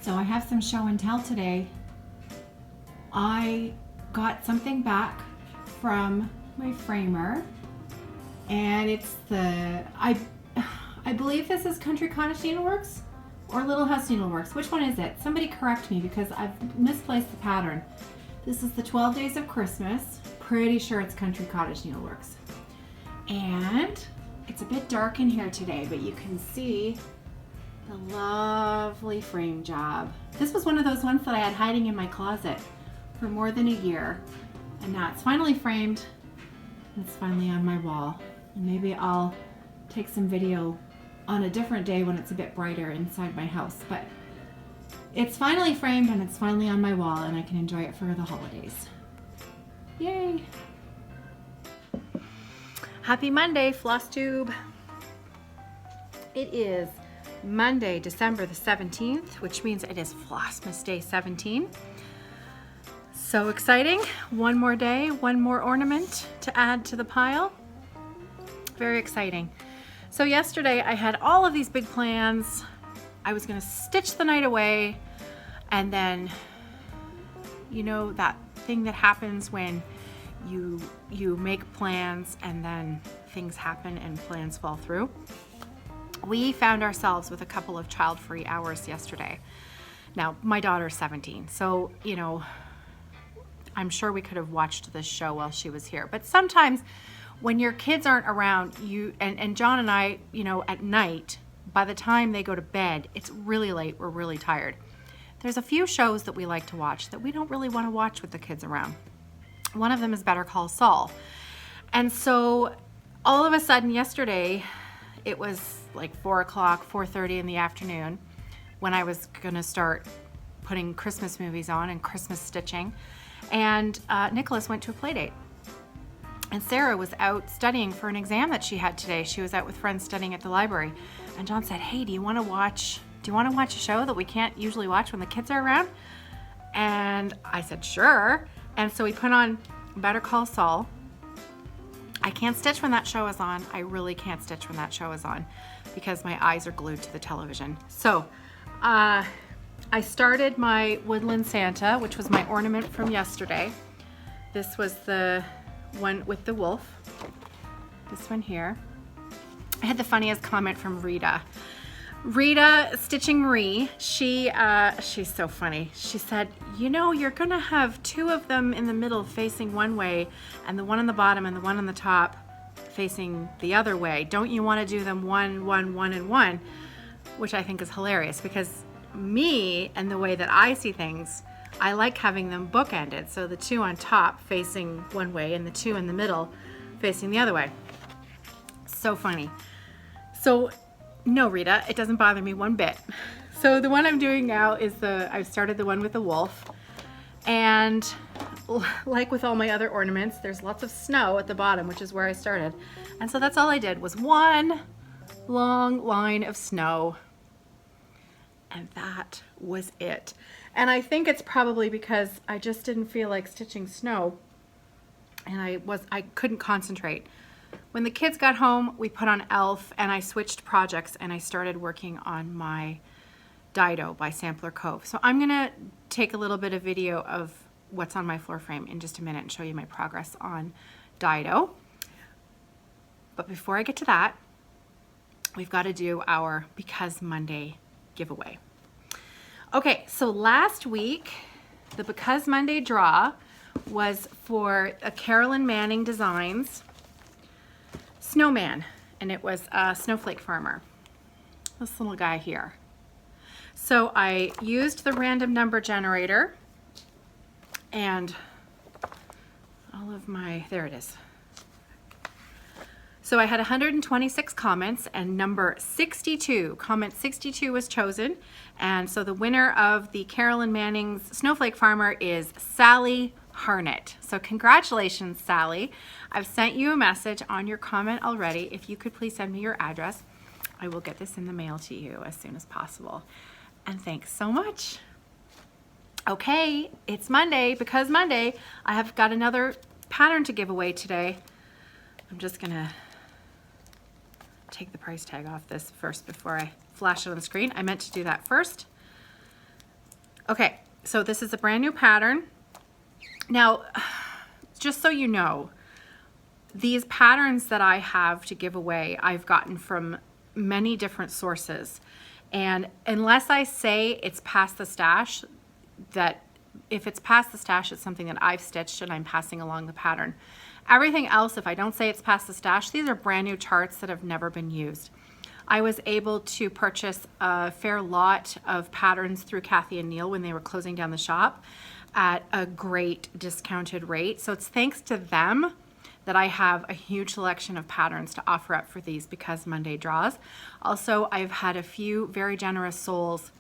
So I have some show and tell today. I got something back from my framer, and it's I believe this is Country Cottage Needleworks or Little House Needleworks. Which one is it? Somebody correct me because I've misplaced the pattern. This is the 12 Days of Christmas. Pretty sure it's Country Cottage Needleworks. And it's a bit dark in here today, but you can see the lovely frame job. This was one of those ones that I had hiding in my closet for more than a year, and now it's finally framed. It's finally on my wall, and maybe I'll take some video on a different day when it's a bit brighter inside my house, but it's finally framed and it's finally on my wall, and I can enjoy it for the holidays. Yay! Happy Monday, Flosstube. It is Monday, December the 17th, which means it is Flossmas Day 17. So exciting. One more day, one more ornament to add to the pile. Very exciting. So yesterday I had all of these big plans. I was gonna stitch the night away, and then, you know, that thing that happens when you make plans and then things happen and plans fall through. We found ourselves with a couple of child-free hours yesterday. Now, my daughter's 17, so, you know, I'm sure we could have watched this show while she was here. But sometimes when your kids aren't around, and John and I, you know, at night, by the time they go to bed, it's really late, we're really tired. There's a few shows that we like to watch that we don't really want to watch with the kids around. One of them is Better Call Saul. And so all of a sudden yesterday, it was like 4 o'clock, 4:30 in the afternoon when I was gonna start putting Christmas movies on and Christmas stitching. And Nicholas went to a play date. And Sarah was out studying for an exam that she had today. She was out with friends studying at the library. And John said, hey, do you wanna watch a show that we can't usually watch when the kids are around? And I said, sure. And so we put on Better Call Saul. I can't stitch when that show is on. I really can't stitch when that show is on because my eyes are glued to the television. So I started my Woodland Santa, which was my ornament from yesterday. This was the one with the wolf. This one here. I had the funniest comment from Rita. Rita, Stitching Marie, she's so funny. She said, you know, you're gonna have two of them in the middle facing one way and the one on the bottom and the one on the top facing the other way. Don't you wanna do them one, and one? Which I think is hilarious because me and the way that I see things, I like having them bookended. So the two on top facing one way and the two in the middle facing the other way. So funny. So, no, Rita, it doesn't bother me one bit. So the one I'm doing now is I've started the one with the wolf. And like with all my other ornaments, there's lots of snow at the bottom, which is where I started. And so that's all I did was one long line of snow. And that was it. And I think it's probably because I just didn't feel like stitching snow. And I couldn't concentrate. When the kids got home, we put on Elf and I switched projects and I started working on my Dido by Sampler Cove. So I'm gonna take a little bit of video of what's on my floor frame in just a minute and show you my progress on Dido. But before I get to that, we've got to do our Because Monday giveaway. Okay, so last week, the Because Monday draw was for a Carolyn Manning Designs snowman, and it was a snowflake farmer, this little guy here. So I used the random number generator and all of my, there it is. So I had 126 comments and number 62, comment 62 was chosen. And so the winner of the Carolyn Manning's Snowflake Farmer is Sally Harnett. So congratulations, Sally. I've sent you a message on your comment already. If you could please send me your address, I will get this in the mail to you as soon as possible. And thanks so much. Okay, it's Monday. Because Monday, I have got another pattern to give away today. I'm just gonna take the price tag off this first before I flash it on the screen. I meant to do that first. Okay, so this is a brand new pattern. Now, just so you know, these patterns that I have to give away, I've gotten from many different sources. And unless I say it's past the stash, that if it's past the stash, it's something that I've stitched and I'm passing along the pattern. Everything else, if I don't say it's past the stash, these are brand new charts that have never been used. I was able to purchase a fair lot of patterns through Kathy and Neil when they were closing down the shop at a great discounted rate. So it's thanks to them that I have a huge selection of patterns to offer up for these because Monday draws. Also, I've had a few very generous souls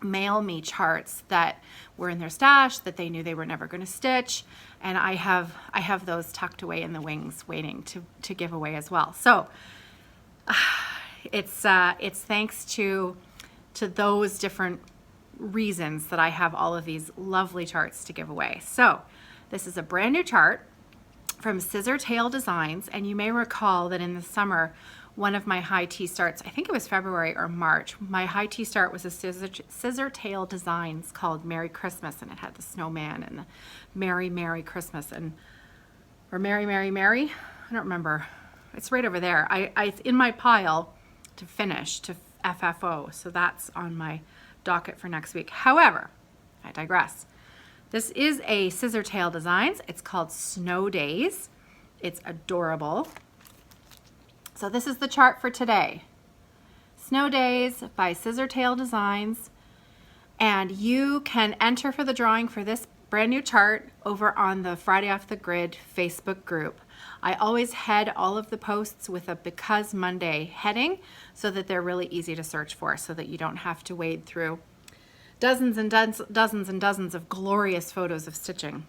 mail me charts that were in their stash that they knew they were never going to stitch, and I have those tucked away in the wings waiting to give away as well. So it's thanks to those different reasons that I have all of these lovely charts to give away. So this is a brand new chart from Scissor Tail Designs, and you may recall that in the summer, one of my high tea starts, I think it was February or March, my high tea start was a Scissor Tail Designs called Merry Christmas, and it had the snowman and the Merry Merry Christmas, or Merry Merry Merry, I don't remember. It's right over there. It's in my pile to finish, to FFO, so that's on my docket for next week. However, I digress. This is a Scissor Tail Designs. It's called Snow Days. It's adorable. So this is the chart for today. Snow Days by Scissor Tail Designs. And you can enter for the drawing for this brand new chart over on the Friday Off the Grid Facebook group. I always head all of the posts with a Because Monday heading so that they're really easy to search for, so that you don't have to wade through dozens and dozens and dozens of glorious photos of stitching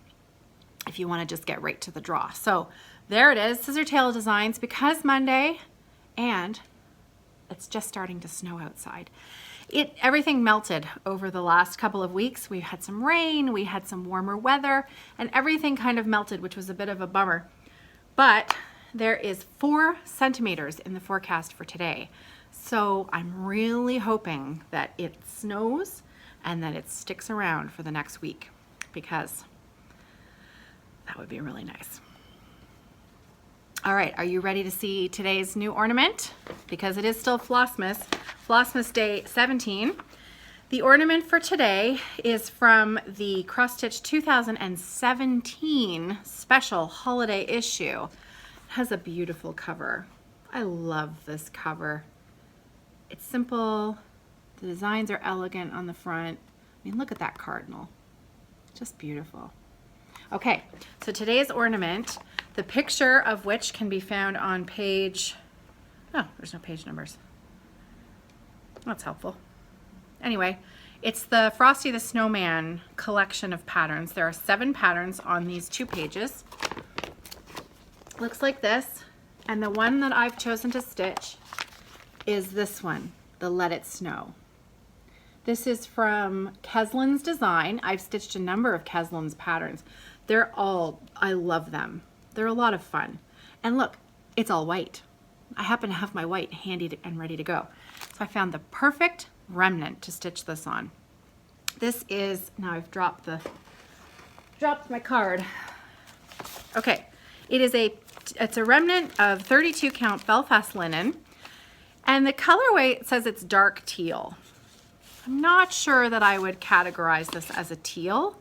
if you want to just get right to the draw. So there it is, Scissor Tail Designs, Because Monday, and it's just starting to snow outside. Everything melted over the last couple of weeks. We had some rain, we had some warmer weather, and everything kind of melted, which was a bit of a bummer. But there is 4 centimeters in the forecast for today. So I'm really hoping that it snows and that it sticks around for the next week, because that would be really nice. All right, are you ready to see today's new ornament? Because it is still Flossmas Day 17. The ornament for today is from the Cross Stitch 2017 special holiday issue. It has a beautiful cover. I love this cover. It's simple. The designs are elegant on the front. I mean, look at that cardinal. Just beautiful. Okay, so today's ornament, the picture of which can be found on page, oh, there's no page numbers. That's helpful. Anyway, it's the Frosty the Snowman collection of patterns. There are 7 patterns on these 2 pages. Looks like this. And the one that I've chosen to stitch is this one, the Let It Snow. This is from Keslin's Design. I've stitched a number of Keslin's patterns. I love them. They're a lot of fun. And look, it's all white. I happen to have my white handy and ready to go. So I found the perfect remnant to stitch this on. This is, now I've dropped my card. Okay, it's a remnant of 32 count Belfast linen, and the colorway, it says it's dark teal. I'm not sure that I would categorize this as a teal.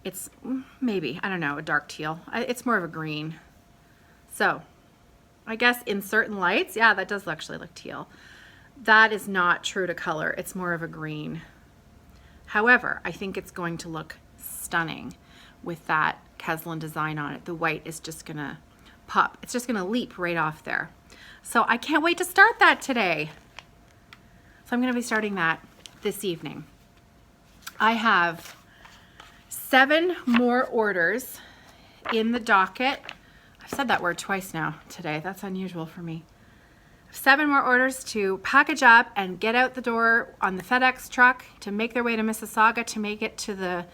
It's maybe, I don't know, a dark teal. It's more of a green. So I guess in certain lights, yeah, that does actually look teal. That is not true to color. It's more of a green. However, I think it's going to look stunning with that Keslin design on it. The white is just gonna pop. It's just gonna leap right off there. So I can't wait to start that today. So I'm gonna be starting that this evening. I have 7 more orders in the docket. I've said that word twice now today. That's unusual for me. 7 more orders to package up and get out the door on the FedEx truck to make their way to Mississauga to make it to the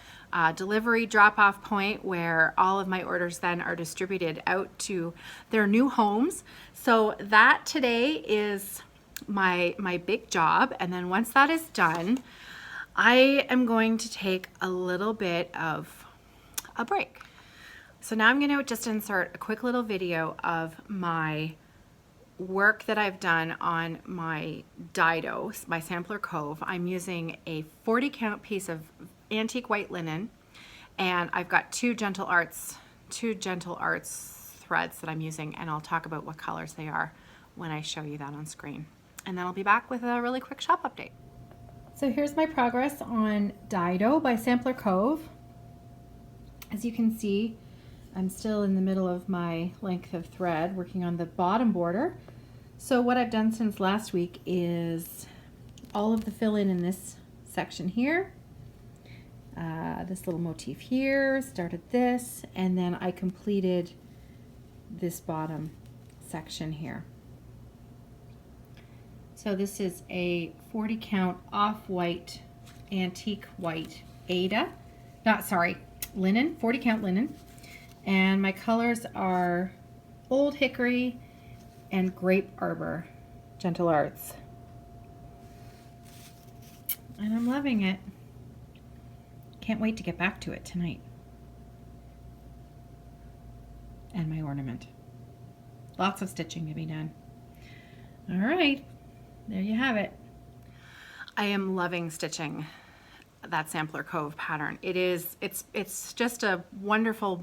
delivery drop-off point where all of my orders then are distributed out to their new homes. So that today is my big job, and then once that is done, I am going to take a little bit of a break. So now I'm going to just insert a quick little video of my work that I've done on my Dido, my sampler Cove. I'm using a 40 count piece of antique white linen, and I've got two Gentle Arts threads that I'm using, and I'll talk about what colors they are when I show you that on screen. And then I'll be back with a really quick shop update. So here's my progress on Dido by Sampler Cove. As you can see, I'm still in the middle of my length of thread working on the bottom border. So what I've done since last week is all of the fill-in this section here, this little motif here, started this, and then I completed this bottom section here. So this is a 40 count off-white, antique white linen, 40 count linen. And my colors are Old Hickory and Grape Arbor, Gentle Arts. And I'm loving it. Can't wait to get back to it tonight. And my ornament. Lots of stitching to be done. All right, there you have it. I am loving stitching that Sampler Cove pattern. It's just a wonderful,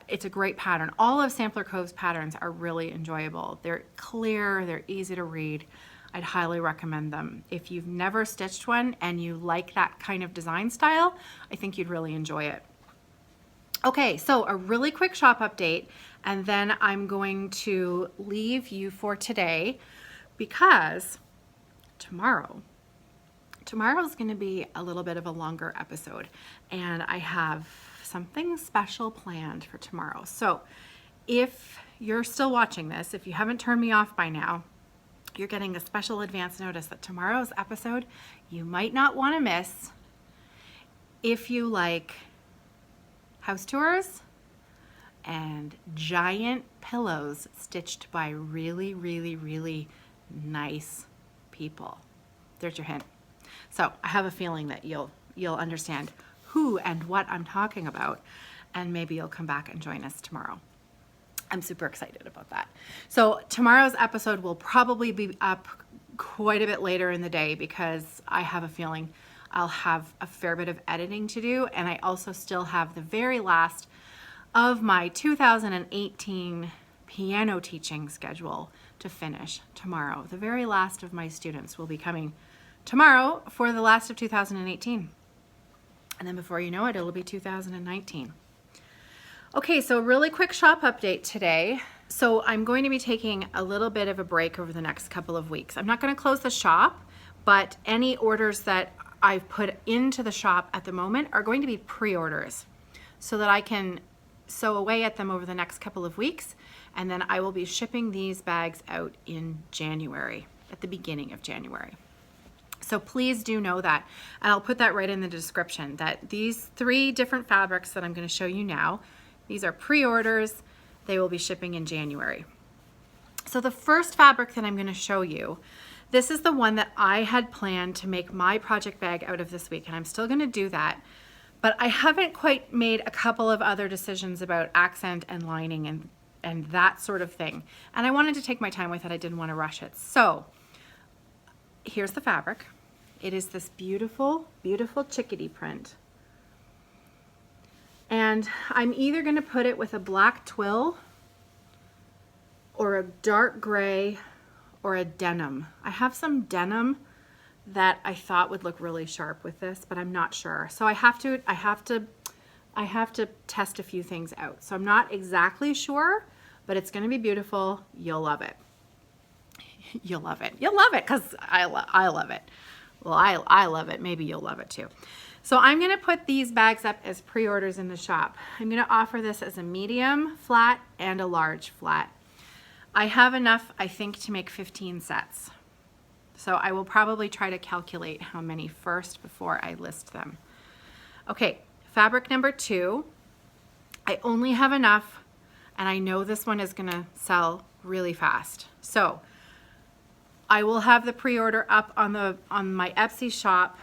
it's a great pattern. All of Sampler Cove's patterns are really enjoyable. They're clear, they're easy to read. I'd highly recommend them. If you've never stitched one and you like that kind of design style, I think you'd really enjoy it. Okay, so a really quick shop update, and then I'm going to leave you for today because tomorrow is going to be a little bit of a longer episode, and I have something special planned for tomorrow. So if you're still watching this, if you haven't turned me off by now, you're getting a special advance notice that tomorrow's episode you might not want to miss if you like house tours and giant pillows stitched by really, really nice people. There's your hint. So I have a feeling that you'll understand who and what I'm talking about, and maybe you'll come back and join us tomorrow. I'm super excited about that. So tomorrow's episode will probably be up quite a bit later in the day because I have a feeling I'll have a fair bit of editing to do, and I also still have the very last of my 2018 piano teaching schedule to finish tomorrow. The very last of my students will be coming tomorrow for the last of 2018. And then before you know it, it'll be 2019. Okay, so really quick shop update today. So I'm going to be taking a little bit of a break over the next couple of weeks. I'm not going to close the shop, but any orders that I've put into the shop at the moment are going to be pre-orders so that I can sew away at them over the next couple of weeks, and then I will be shipping these bags out in January, at the beginning of January. So please do know that, and I'll put that right in the description, that these 3 different fabrics that I'm going to show you now, these are pre-orders. They will be shipping in January. So the first fabric that I'm going to show you, this is the one that I had planned to make my project bag out of this week, and I'm still going to do that, but I haven't quite made a couple of other decisions about accent and lining and that sort of thing, and I wanted to take my time with it. I didn't want to rush it. So here's the fabric. It is this beautiful chickadee print, and I'm either going to put it with a black twill or a dark gray or a denim. I have some denim that I thought would look really sharp with this, but I'm not sure. So I have to test a few things out. So I'm not exactly sure, but it's going to be beautiful. You'll love it. You'll love it. You'll love it because I love it. Well, I love it. Maybe you'll love it too. So I'm going to put these bags up as pre-orders in the shop. I'm going to offer this as a medium flat and a large flat. I have enough, I think, to make 15 sets. So I will probably try to calculate how many first before I list them. Okay, fabric number 2. I only have enough, and I know this one is going to sell really fast. So I will have the pre-order up on my Etsy shop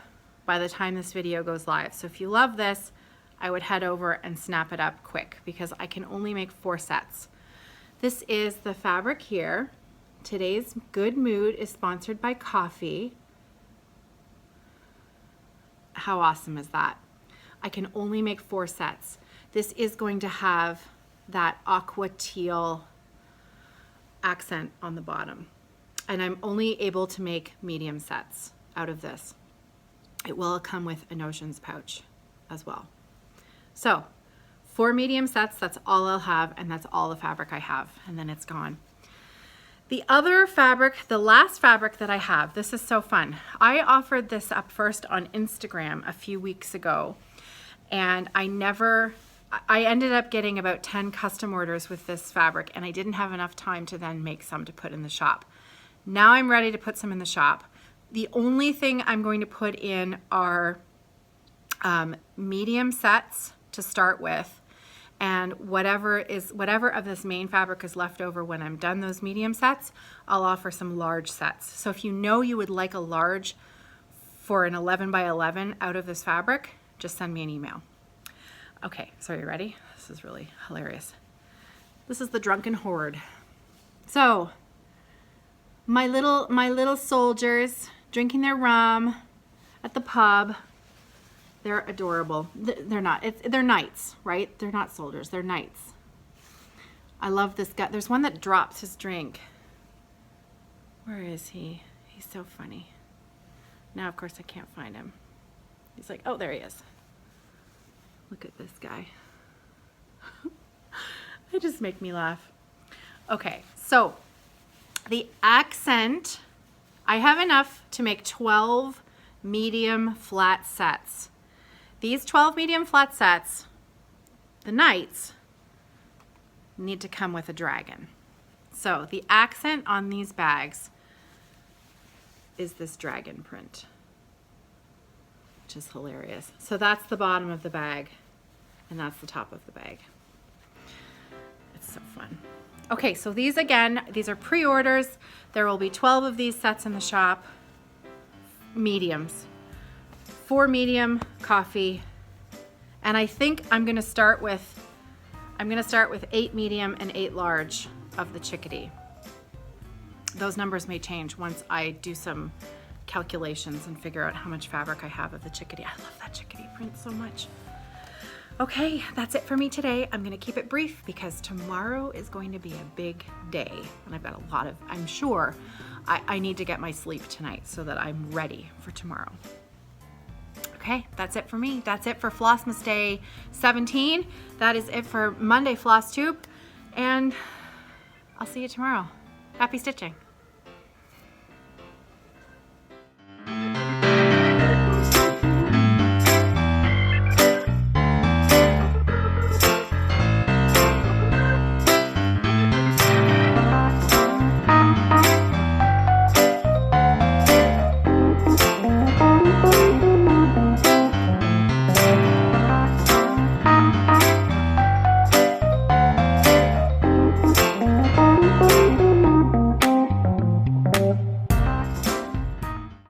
by the time this video goes live. So if you love this, I would head over and snap it up quick because I can only make 4 sets. This is the fabric here. Today's Good Mood is sponsored by coffee. How awesome is that? I can only make 4 sets. This is going to have that aqua teal accent on the bottom. And I'm only able to make medium sets out of this. It will come with a notions pouch as well. So 4 medium sets, that's all I'll have, and that's all the fabric I have, and then it's gone. The other fabric, the last fabric that I have, this is so fun. I offered this up first on Instagram a few weeks ago, and I ended up getting about 10 custom orders with this fabric, and I didn't have enough time to then make some to put in the shop. Now I'm ready to put some in the shop. The only thing I'm going to put in are medium sets to start with, and whatever of this main fabric is left over when I'm done those medium sets, I'll offer some large sets. So if you know you would like a large for an 11 by 11 out of this fabric, just send me an email. Okay, so are you ready? This is really hilarious. This is the Drunken Horde. So my little soldiers drinking their rum at the pub. They're adorable. They're not. They're knights, right? They're not soldiers. They're knights. I love this guy. There's one that drops his drink. Where is he? He's so funny. Now, of course, I can't find him. He's like, oh, there he is. Look at this guy. They just make me laugh. Okay, so the accent, I have enough to make 12 medium flat sets. These 12 medium flat sets, the knights, need to come with a dragon. So the accent on these bags is this dragon print, which is hilarious. So that's the bottom of the bag, and that's the top of the bag. It's so fun. Okay, so these again, these are pre-orders. There will be 12 of these sets in the shop, mediums. 4 medium coffee, and I think I'm gonna start with 8 medium and 8 large of the chickadee. Those numbers may change once I do some calculations and figure out how much fabric I have of the chickadee. I love that chickadee print so much. Okay, that's it for me today. I'm gonna keep it brief because tomorrow is going to be a big day, and I've got a lot of, I'm sure, I need to get my sleep tonight so that I'm ready for tomorrow. Okay, that's it for me. That's it for Flossmas Day 17. That is it for Monday Flosstube, and I'll see you tomorrow. Happy stitching.